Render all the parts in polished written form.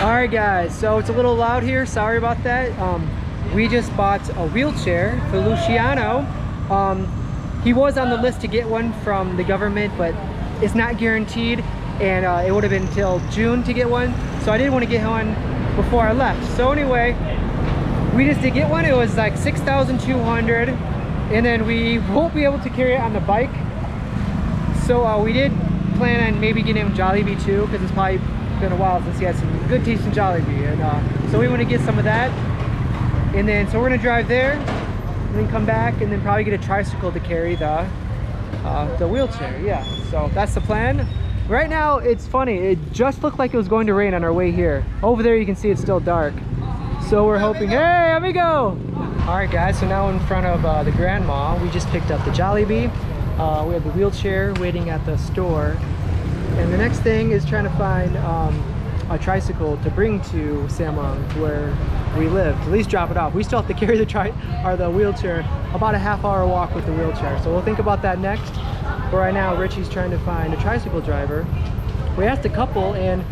Alright guys, so it's a little loud here, sorry about that. We just bought a wheelchair for Luciano. He was on the list to get one from the government, but it's not guaranteed, and it would have been until June to get one. So I didn't want to get one before I left. So anyway, we just did get one. It was like $6,200, and then we won't be able to carry it on the bike. So we did plan on maybe getting him Jollibee too, because it's probably been a while since he had some good taste in Jollibee, and so we want to get some of that. And then so we're gonna drive there and then come back and then probably get a tricycle to carry the wheelchair. Yeah, so that's the plan. Right now it's funny, it just looked like it was going to rain on our way here. Over there you can see it's still dark, so we're hoping. Hey amigo! All right guys, so now in front of the grandma, we just picked up the Jollibee. We have the wheelchair waiting at the store, and the next thing is trying to find a tricycle to bring to Samong, where we live. At least drop it off. We still have to carry the wheelchair, about a half-hour walk with the wheelchair. So we'll think about that next. But right now, Richie's trying to find a tricycle driver. We asked a couple, and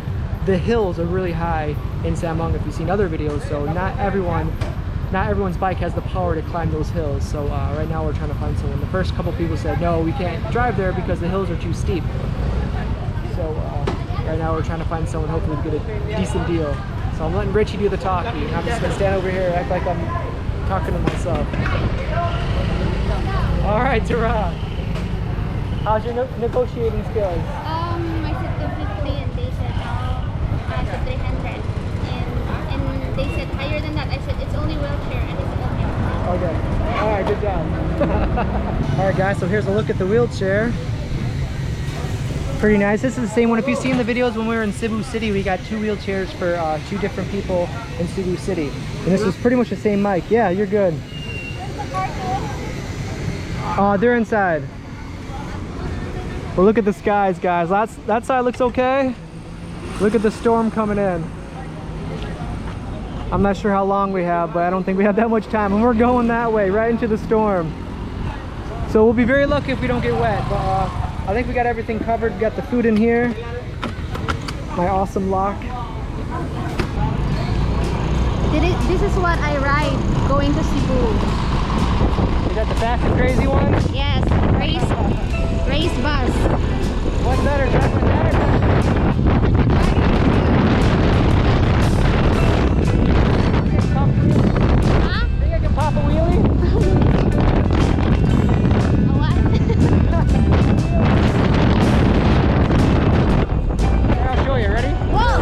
the hills are really high in Samong if you've seen other videos. So not everyone's bike has the power to climb those hills. So right now we're trying to find someone. The first couple people said, no, we can't drive there because the hills are too steep. So right now we're trying to find someone, hopefully we get a decent deal. So I'm letting Richie do the talking. I'm just gonna stand over here and act like I'm talking to myself. All right, Tara. How's your negotiating skills? I said 250 and they said I said 300. And they said higher than that. I said it's only wheelchair and it's okay. Okay. All right, good job. All right, guys, so here's a look at the wheelchair. Pretty nice. This is the same one. If you've seen the videos when we were in Cebu City, we got two wheelchairs for two different people in Cebu City. And this is pretty much the same mic. Yeah, you're good. They're inside. Well, look at the skies, guys. That side looks okay. Look at the storm coming in. I'm not sure how long we have, but I don't think we have that much time. And we're going that way, right into the storm. So we'll be very lucky if we don't get wet. But I think we got everything covered. We got the food in here. My awesome lock. This is what I ride going to Cebu. Is that the fast and crazy one? Yes, race bus. What's better, driving that or Huh? think I can pop a wheelie? What? Here, I'll show you. Ready? Whoa!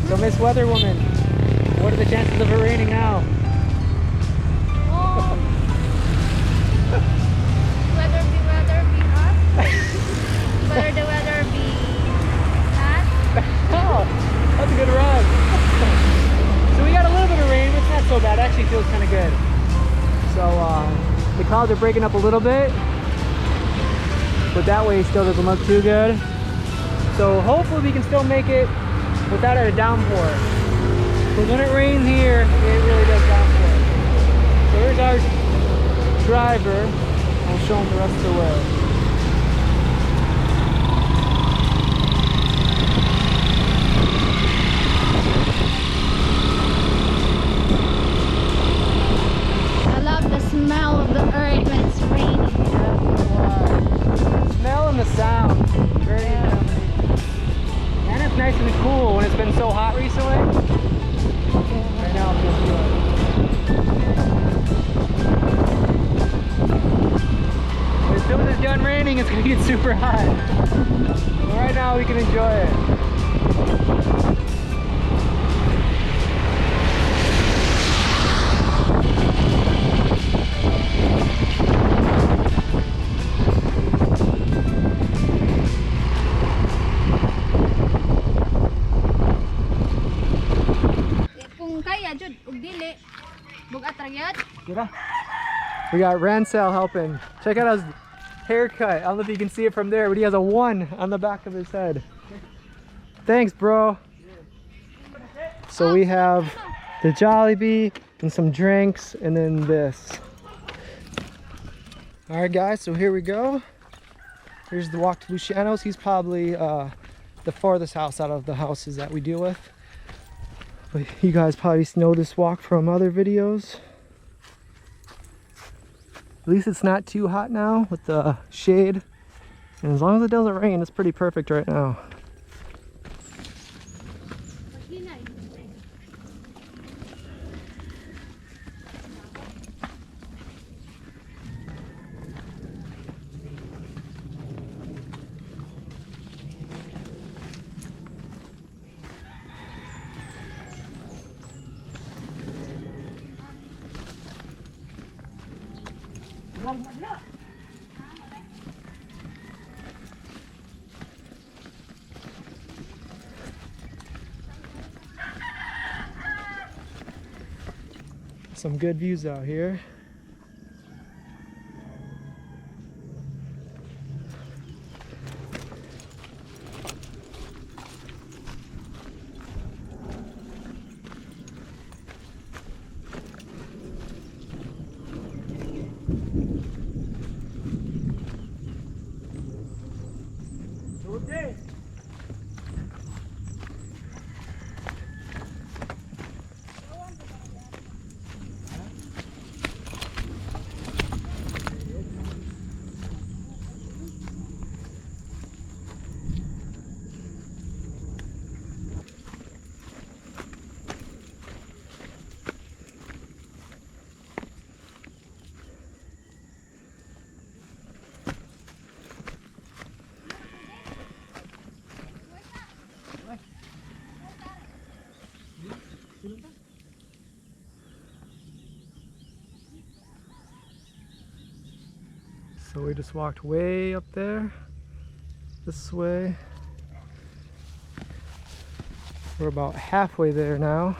So Miss Weather Woman, what are the chances of it raining now? Oh. Weather be hot. Whether the weather be hot. Oh, that's a good run. So we got a little bit of rain, but it's not so bad. It actually feels kind of good. So the clouds are breaking up a little bit, but that way it still doesn't look too good. So hopefully we can still make it without a downpour. But when it rains here, it really does downpour. So here's our driver. I'll show him the rest of the way. I love the smell of the earth when it's raining. The smell and the sound. Very yummy. And it's nice and cool when it's been so hot recently. Right now it feels good. it's gonna get super hot. But right now we can enjoy it. We got Ransel helping. Check out his haircut. I don't know if you can see it from there, but he has a 1 on the back of his head. Thanks, bro. So we have the Jollibee and some drinks and then this. All right, guys, so here we go. Here's the walk to Luciano's. He's probably the farthest house out of the houses that we deal with. But you guys probably know this walk from other videos. At least it's not too hot now with the shade. And as long as it doesn't rain, it's pretty perfect right now. Some good views out here. So we just walked way up there, this way. We're about halfway there now.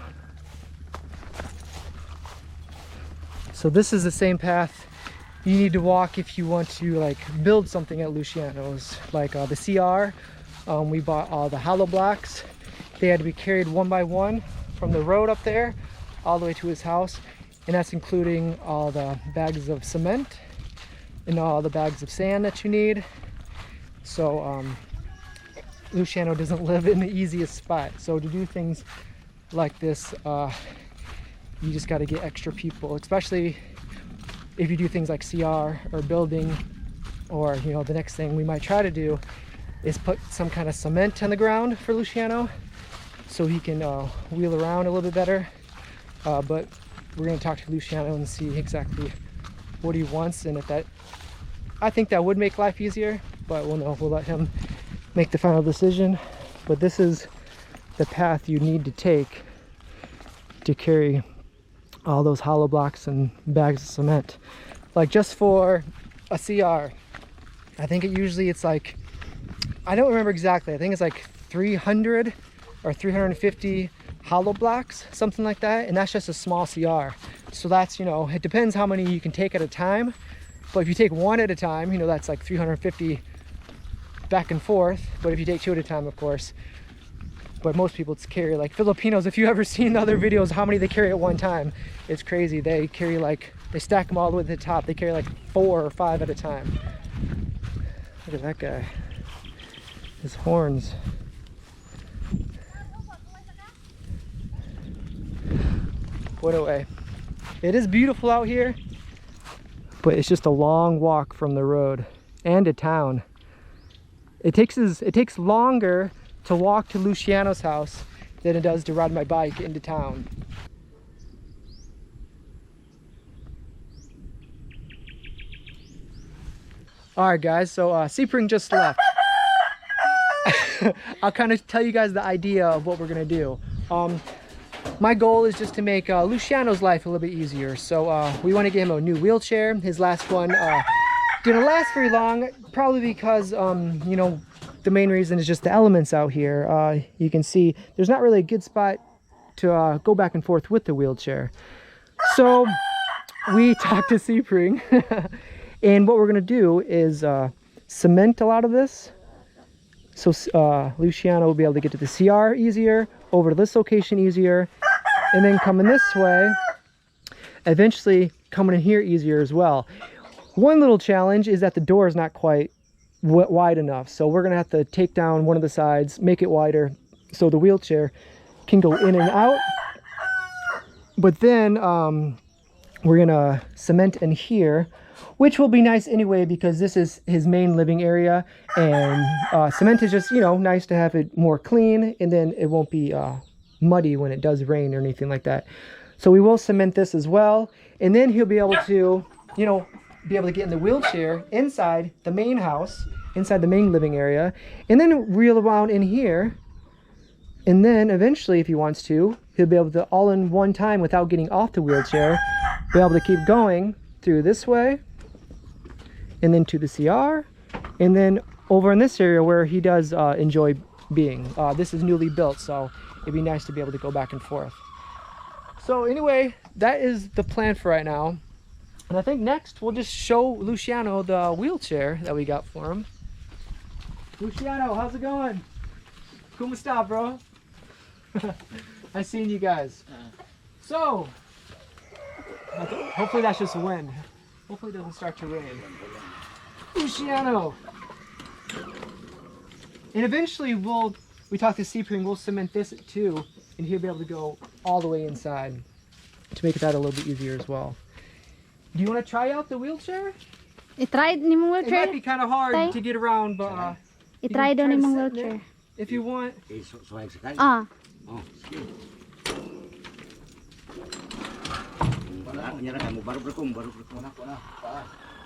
So this is the same path you need to walk if you want to like build something at Luciano's. Like the CR, we bought all the hollow blocks. They had to be carried one by one from the road up there all the way to his house. And that's including all the bags of cement and all the bags of sand that you need. So Luciano doesn't live in the easiest spot. So to do things like this, you just got to get extra people, especially if you do things like CR or building, or you know, the next thing we might try to do is put some kind of cement on the ground for Luciano so he can wheel around a little bit better. But we're going to talk to Luciano and see exactly what he wants, and if that, I think that would make life easier, but we'll know. We'll let him make the final decision. But this is the path you need to take to carry all those hollow blocks and bags of cement. Like just for a CR, I think it's like, I don't remember exactly, I think it's like 300 or 350 hollow blocks, something like that, and that's just a small CR. So that's, you know, it depends how many you can take at a time, but if you take one at a time, you know, that's like 350 back and forth. But if you take two at a time, of course. But most people carry, like Filipinos, if you ever seen the other videos, how many they carry at one time, it's crazy. They carry like, they stack them all the way to the top. They carry like 4 or 5 at a time. Look at that guy, his horns. What a way. It is beautiful out here, but it's just a long walk from the road and to town. It takes longer to walk to Luciano's house than it does to ride my bike into town. All right, guys. So Sebring just left. I'll kind of tell you guys the idea of what we're gonna do. My goal is just to make Luciano's life a little bit easier. So we want to get him a new wheelchair. His last one didn't last very long, probably because you know, the main reason is just the elements out here. You can see there's not really a good spot to go back and forth with the wheelchair. So we talked to Sebring, and what we're gonna do is cement a lot of this. So Luciano will be able to get to the CR easier, over to this location easier, and then coming this way, eventually coming in here easier as well. One little challenge is that the door is not quite wide enough, so we're gonna have to take down one of the sides, make it wider, so the wheelchair can go in and out. But then we're gonna cement in here, which will be nice anyway because this is his main living area, and cement is just, you know, nice to have it more clean, and then it won't be muddy when it does rain or anything like that. So we will cement this as well, and then he'll be able to, you know, be able to get in the wheelchair inside the main house, inside the main living area, and then reel around in here, and then eventually, if he wants to, he'll be able to, all in one time without getting off the wheelchair, be able to keep going through this way, and then to the CR, and then over in this area where he does enjoy being. This is newly built, so it'd be nice to be able to go back and forth. So anyway, that is the plan for right now. And I think next we'll just show Luciano the wheelchair that we got for him. Luciano, how's it going? Como esta, bro? I seen you guys. So, hopefully that's just wind. Hopefully it doesn't start to rain. Luciano! And eventually we talked to Sebring, we'll cement this too, and he'll be able to go all the way inside to make that a little bit easier as well. Do you want to try out the wheelchair? I-try ni mong It wheelchair. might be kind of hard to get around, but I-try daw ni mong wheelchair. if you want. Ah.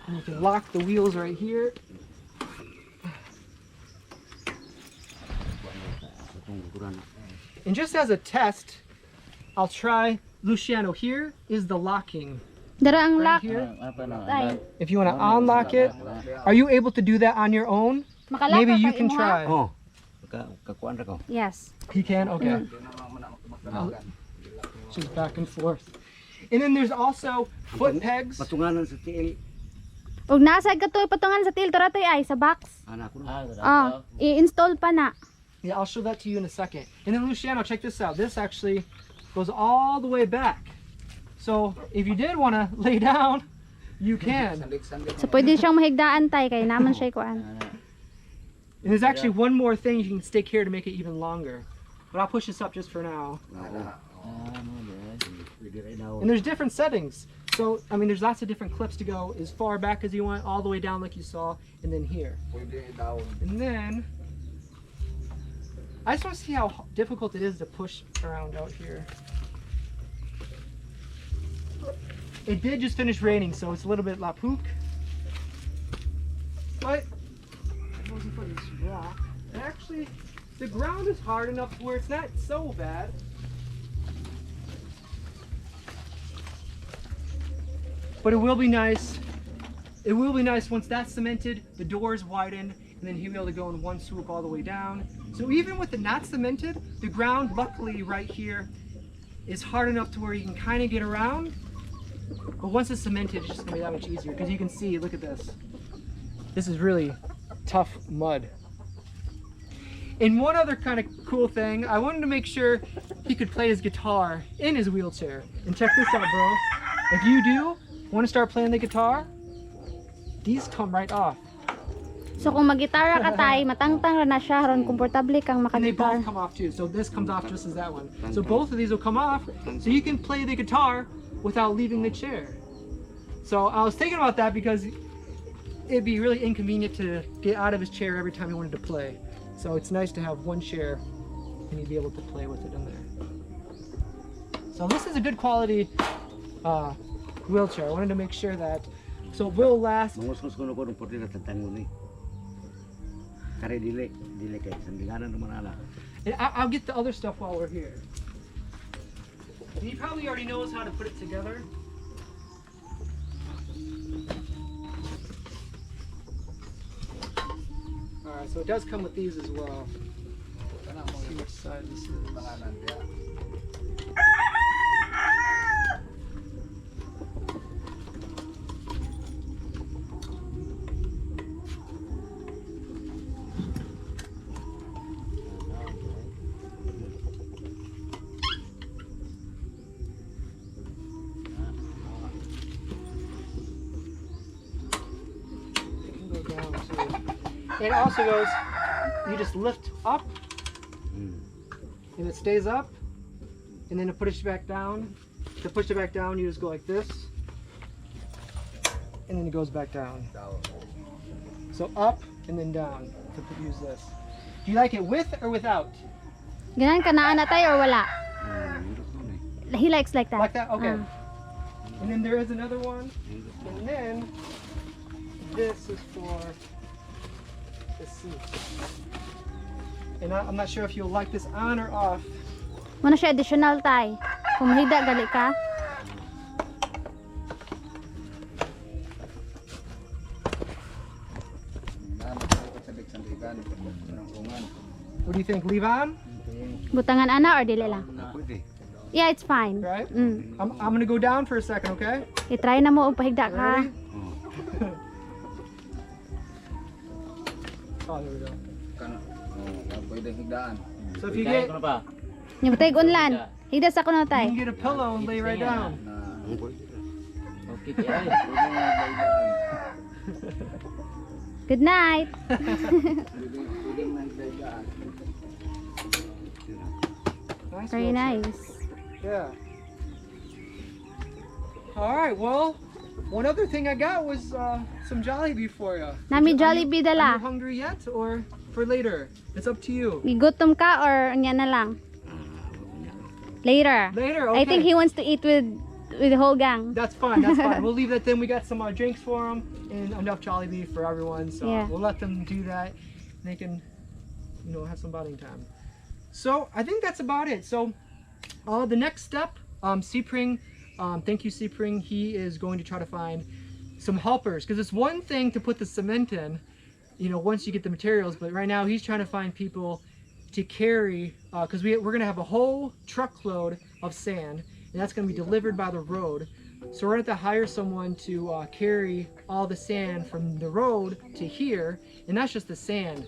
And you can lock the wheels right here. And just as a test, I'll try Luciano. Here is the locking. Dara ang Right lock. here. Ay. If you want to unlock it, are you able to do that on your own? Makalaka Maybe ka you can imo, ha? try. Oh. Yes. He can? Okay. Just back and forth. And then there's also foot pegs. Patunganan sa tiil. Ug nasa gatoy patungan sa til tora toy ay sa box. Anak ko. I-install pa na. Yeah, I'll show that to you in a second. And then Luciano, check this out. This actually goes all the way back. So if you did want to lay down, you can. So pwede siyang mahigdaan tay kay naman siya kuan. And there's actually one more thing you can stick here to make it even longer. But I'll push this up just for now. And there's different settings. So, I mean, there's lots of different clips to go as far back as you want, all the way down like you saw, and then here. And then, I just want to see how difficult it is to push around out here. It did just finish raining, so it's a little bit lapook. But, it wasn't for this rock. And actually, the ground is hard enough to where it's not so bad. But it will be nice. It will be nice once that's cemented, the doors widened, and then he'll be able to go in one swoop all the way down. So even with it not cemented, the ground, luckily right here, is hard enough to where you can kind of get around. But once it's cemented, it's just gonna be that much easier. Because you can see, look at this. This is really tough mud. And one other kind of cool thing, I wanted to make sure he could play his guitar in his wheelchair. And check this out, bro. If you do want to start playing the guitar, these come right off. So kung magitara ka tay, matangtang ra na siya ron komportable kang And they makagitar. both come off too. So this comes off just as that one. So both of these will come off, so you can play the guitar without leaving the chair. So I was thinking about that because it'd be really inconvenient to get out of his chair every time he wanted to play. So it's nice to have one chair and you'd be able to play with it in there. So this is a good quality wheelchair. I wanted to make sure that So it will last. Manguskus ko ng porti na tantangon ni. Kare dili kay sandinganan naman ala. And I'll get the other stuff while we're here. He probably already knows how to put it together. Alright, so it does come with these as well. Let's see which side this is. It also goes, you just lift up, and it stays up, and then to push it back down. To push it back down, you just go like this, and then it goes back down. So up and then down to use this. Do you like it with or without? Ganan ka na tayo or wala? He likes like that. Like that? Okay. And then there is another one, and then this is for the seat. And I'm not sure if you'll like this on or off. Muna siya additional tay. Kung mahida gali ka. What do you think? Leave on? Butangan ana or dili lang? Pwede. Yeah, it's fine. Right? I'm gonna go down for a second, okay? I-try na mo og pahigda ka. Ready? Oh, there we go. Pwede higdaan. So if you get, Nya matay unlan. Higda sa kuno you tay. can get a pillow and lay right down. Okay, kaya. Good night. Nice Very wheelchair. nice. Yeah. All right. Well, one other thing I got was some Jollibee for you. Nami Jollibee Are you dala. hungry yet, or for later? It's up to you. Gigutom ka or nya na lang? Later. Later. Okay. I think he wants to eat with the whole gang. That's fine. That's fine. We'll leave that then. We got some drinks for them and enough Jollibee for everyone. So Yeah. we'll let them do that. They can, have some bonding time. So I think that's about it. So the next step, Seapring, thank you Seapring. He is going to try to find some helpers because it's one thing to put the cement in, once you get the materials. But right now he's trying to find people to carry because we're going to have a whole truckload of sand. And that's going to be delivered by the road. So we're going to have to hire someone to carry all the sand from the road to here. And that's just the sand.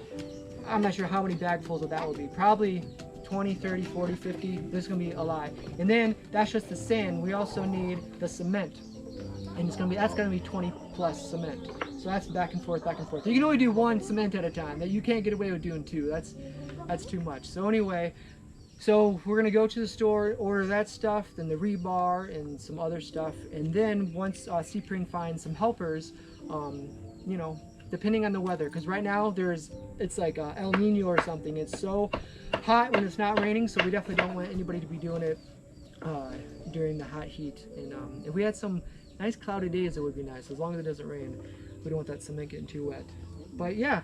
I'm not sure how many bagfuls of that will be. Probably 20, 30, 40, 50. There's going to be a lot. And then that's just the sand. We also need the cement. And that's going to be 20 plus cement. So that's back and forth, back and forth. You can only do one cement at a time. You can't get away with doing two. That's too much. So anyway, so we're gonna go to the store, order that stuff, then the rebar and some other stuff, and then once Seapring finds some helpers, depending on the weather, because right now it's like El Nino or something. It's so hot when it's not raining, so we definitely don't want anybody to be doing it during the hot heat. And if we had some nice cloudy days, it would be nice. As long as it doesn't rain, we don't want that cement getting too wet. But yeah,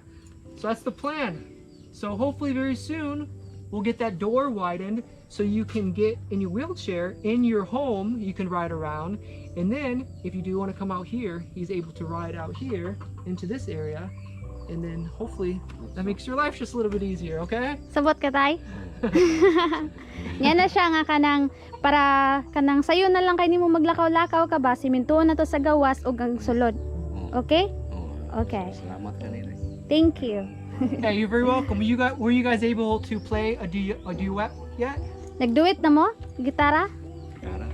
so that's the plan. So hopefully very soon we'll get that door widened so you can get in your wheelchair in your home. You can ride around, and then if you do want to come out here, he's able to ride out here into this area, and then hopefully that makes your life just a little bit easier. Okay? Sabot ka tay? Yan na siya nga kanang para kanang sayo na lang kay nimo maglakaw-lakaw ka ba simintuon na to sa gawas ug ang sulod. Okay? Okay. Salamat kanina. Thank you. Yeah, you're very welcome. Were you guys able to play a duet yet? Nagduet na mo? Gitara?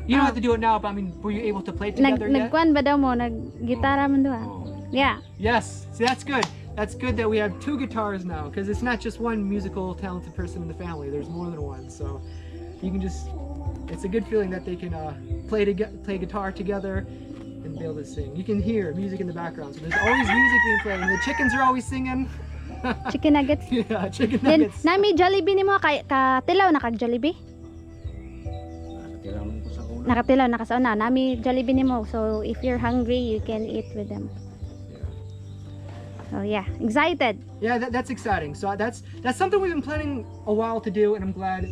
You don't have to do it now, but I mean, were you able to play together yet? Nagkuan ba daw mo? Naggitara man doon? Yeah. Yes. See, that's good. That's good that we have two guitars now, because it's not just one musical talented person in the family. There's more than one. So you can it's a good feeling that they can play guitar together and be able to sing. You can hear music in the background. So there's always music being played. And the chickens are always singing. Chicken nuggets. Yeah, chicken Then, nuggets. nami Jollibee nimo kay tilaw na kag Jollibee? Kailangan ko sa kung nakatilaw nakasauna nami Jollibee nimo, so if you're hungry you can eat with them. So yeah, excited. Yeah, that's exciting. So that's something we've been planning a while to do, and I'm glad.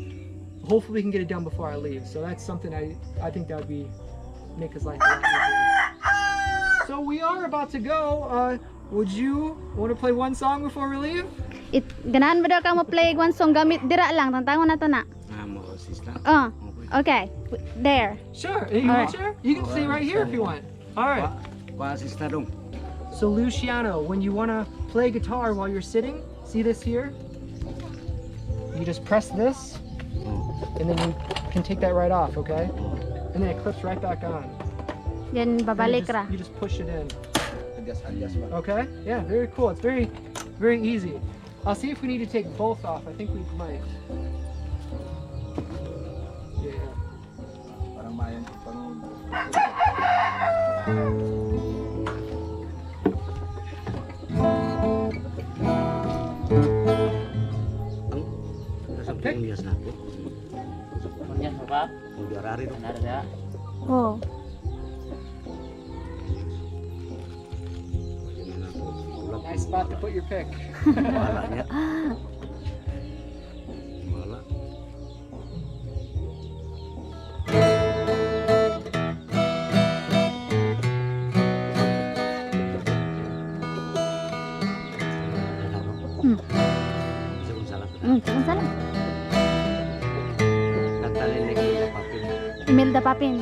Hopefully, we can get it done before I leave. So that's something I think that would be make his life a lot easier. So we are about to go. Would you want to play one song before we leave? Ganahan ba daw ka mo play one song gamit dira lang tantangon na to na. Mo sister. Okay. There. Sure. You want to? You can stay right here if you want. All right. Pa sister dong. So Luciano, when you want to play guitar while you're sitting, see this here? You just press this, and then you can take that right off, okay? And then it clips right back on. Then babalik ra. You just push it in. Alias ba? Okay? Yeah, very cool. It's very, very easy. I'll see if we need to take both off. I think we might. Yeah. Parang mayan pang Okay. Alias na po. Manyan mo ba? Udarari dong. Narada. Oh. Nice spot to put your pick. Wala niya. Wala. Kung salah. Natalinig na papel. Imelda Papin.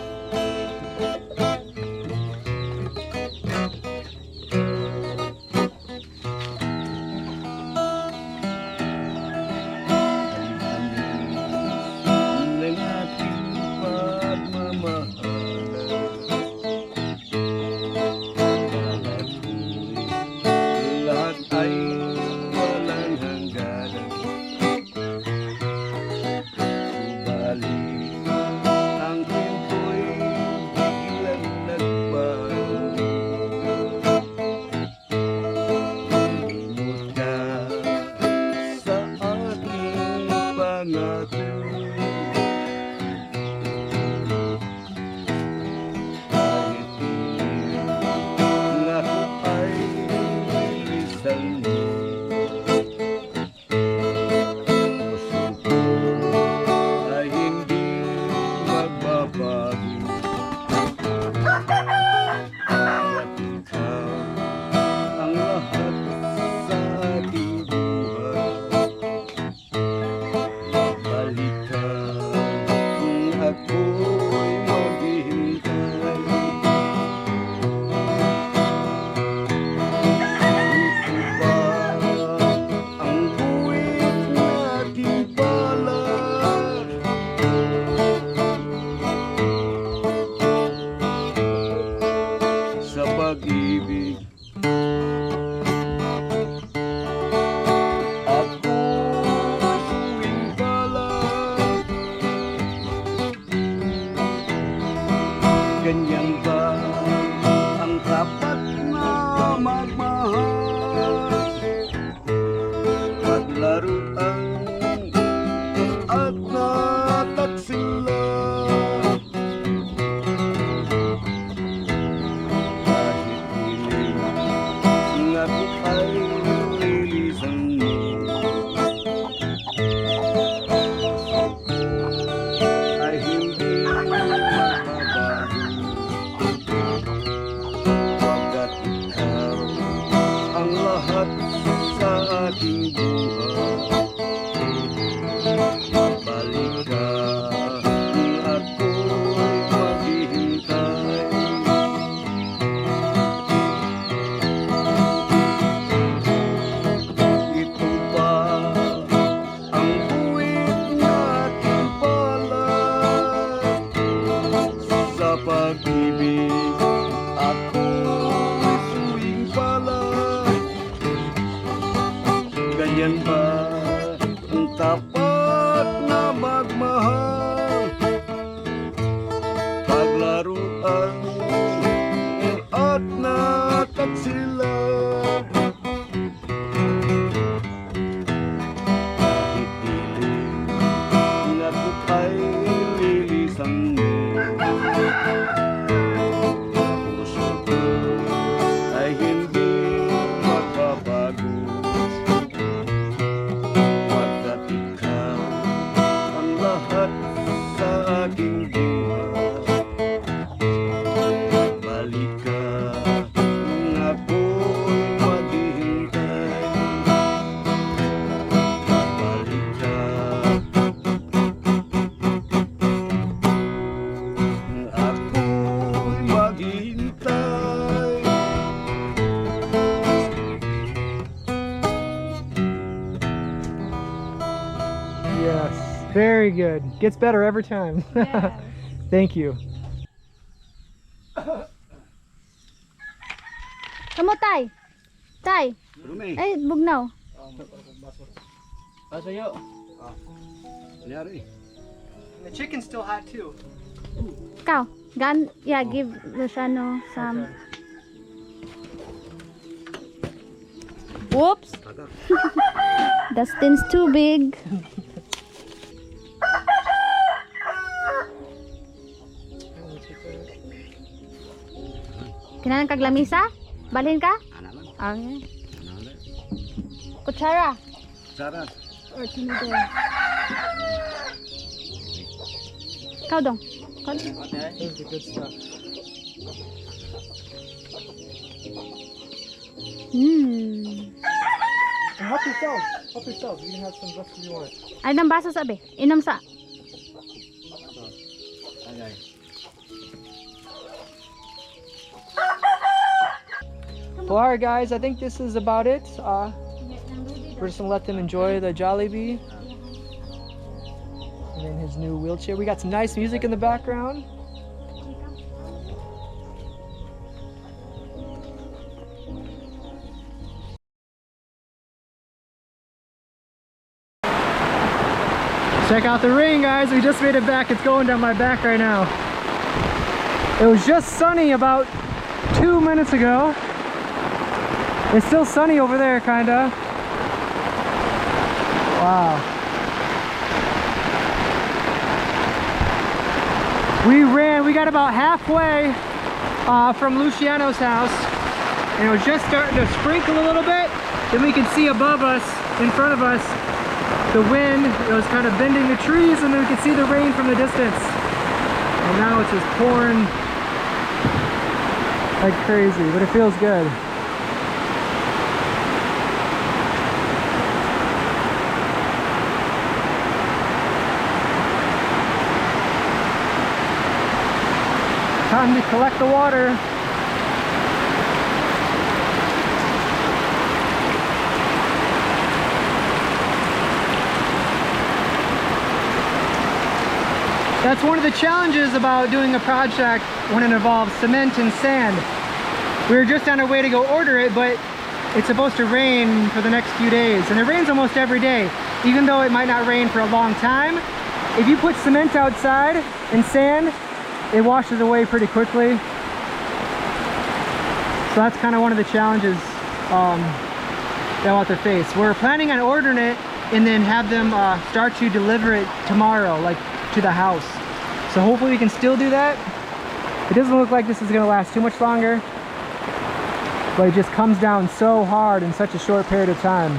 Ganyan ba ang tapat na magmahal? Paglaruan at natagsila. Kahit piling nga ko ay lilisan mo, ay hindi magbabago. Pagkat ikaw ang lahat sa ating buhay. Balik ka, ako'y maghihintay. Ito ba ang buwit natin pala? Sa pag-ibig ako'y suwing pala. Ganyan ba ang tapat na magmahal? Paglaruan at natagsila. Kahit piling nga ko ay lilisan mo, Puso ko ay hindi magbabago pagkat ikaw ang lahat sa aking diwa. Balik ka kung ako'y maghihintay. Balik ka kung ako'y maghihintay. Yes, very good. Gets better every time. Thank you. Kamu tay? Tay? Rumi, Ay, bugnaw. Pasuyo. nangyari? The chicken's still hot too. Ikaw? Gan, yeah, give Luciano some. Whoops! Tatak. Dustin's too big. Kinanan kag lamisa? Balhin ka? Anak lang. Okay. Anak lang. Kutsara. Sarah. Or tinidor. Ikaw dong. Ikaw dong. Those are good stuff. Help yourself. Help yourself. You can have some just if you want. Ay, nang baso sabi. Inom sa. Agay. Well, alright guys, I think this is about it. We're just gonna let them enjoy the Jollibee. And then his new wheelchair. We got some nice music in the background. Check out the rain, guys. We just made it back. It's going down my back right now. It was just sunny about 2 minutes ago. It's still sunny over there, kinda. Wow. We got about halfway from Luciano's house, and it was just starting to sprinkle a little bit. Then we could see above us, in front of us, the wind. It was kind of bending the trees, and then we could see the rain from the distance. And now it's just pouring like crazy, but it feels good. Time to collect the water. That's one of the challenges about doing a project when it involves cement and sand. We were just on our way to go order it, but it's supposed to rain for the next few days. And it rains almost every day, even though it might not rain for a long time. If you put cement outside and sand, it washes away pretty quickly. So that's kind of one of the challenges that we'll have to face. We're planning on ordering it and then have them start to deliver it tomorrow, like to the house. So hopefully we can still do that. It doesn't look like this is going to last too much longer, but it just comes down so hard in such a short period of time.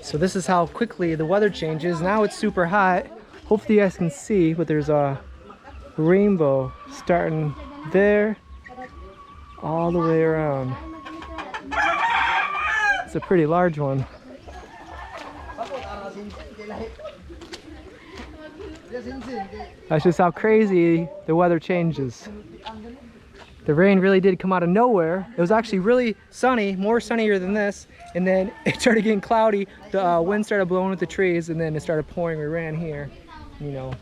So this is how quickly the weather changes. Now it's super hot. Hopefully you guys can see, but there's a rainbow starting there all the way around. It's a pretty large one. That's just how crazy the weather changes. The rain really did come out of nowhere. It was actually really sunny, more sunnier than this, and then it started getting cloudy. The wind started blowing with the trees, and then it started pouring. We ran here. You know,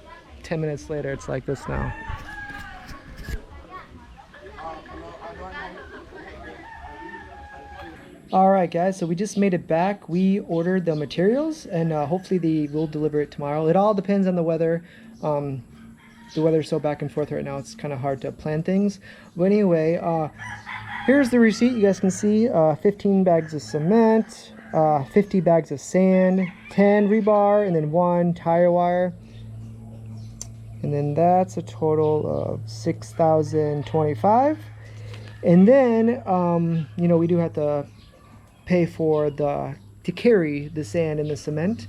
10 minutes later, it's like this now. All right, guys, so we just made it back. We ordered the materials, and hopefully they will deliver it tomorrow. It all depends on the weather. The weather's so back and forth right now, it's kind of hard to plan things. But anyway, here's the receipt. You guys can see 15 bags of cement, 50 bags of sand, 10 rebar, and then 1 tire wire. And then that's a total of 6,025. And then, you know, we do have to pay for to carry the sand and the cement.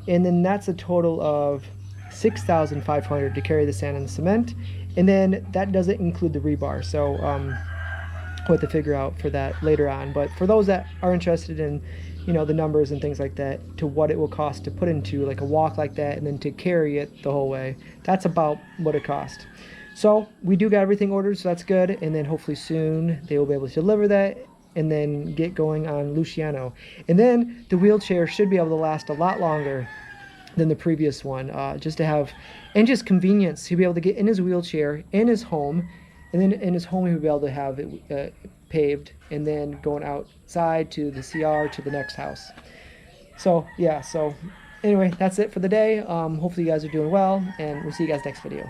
And then that's a total of 6,500 to carry the sand and the cement. And then that doesn't include the rebar. So we'll have to figure out for that later on. But for those that are interested in, you know, the numbers and things like that, to what it will cost to put into like a walk like that and then to carry it the whole way, that's about what it cost. So we do got everything ordered, so that's good. And then hopefully soon they will be able to deliver that and then get going on Luciano. And then the wheelchair should be able to last a lot longer than the previous one, just to have, and just convenience. He'll be able to get in his wheelchair in his home, and then in his home he'll be able to have it paved, and then going outside to the CR to the next house. So yeah, so anyway, that's it for the day. Hopefully you guys are doing well, and we'll see you guys next video.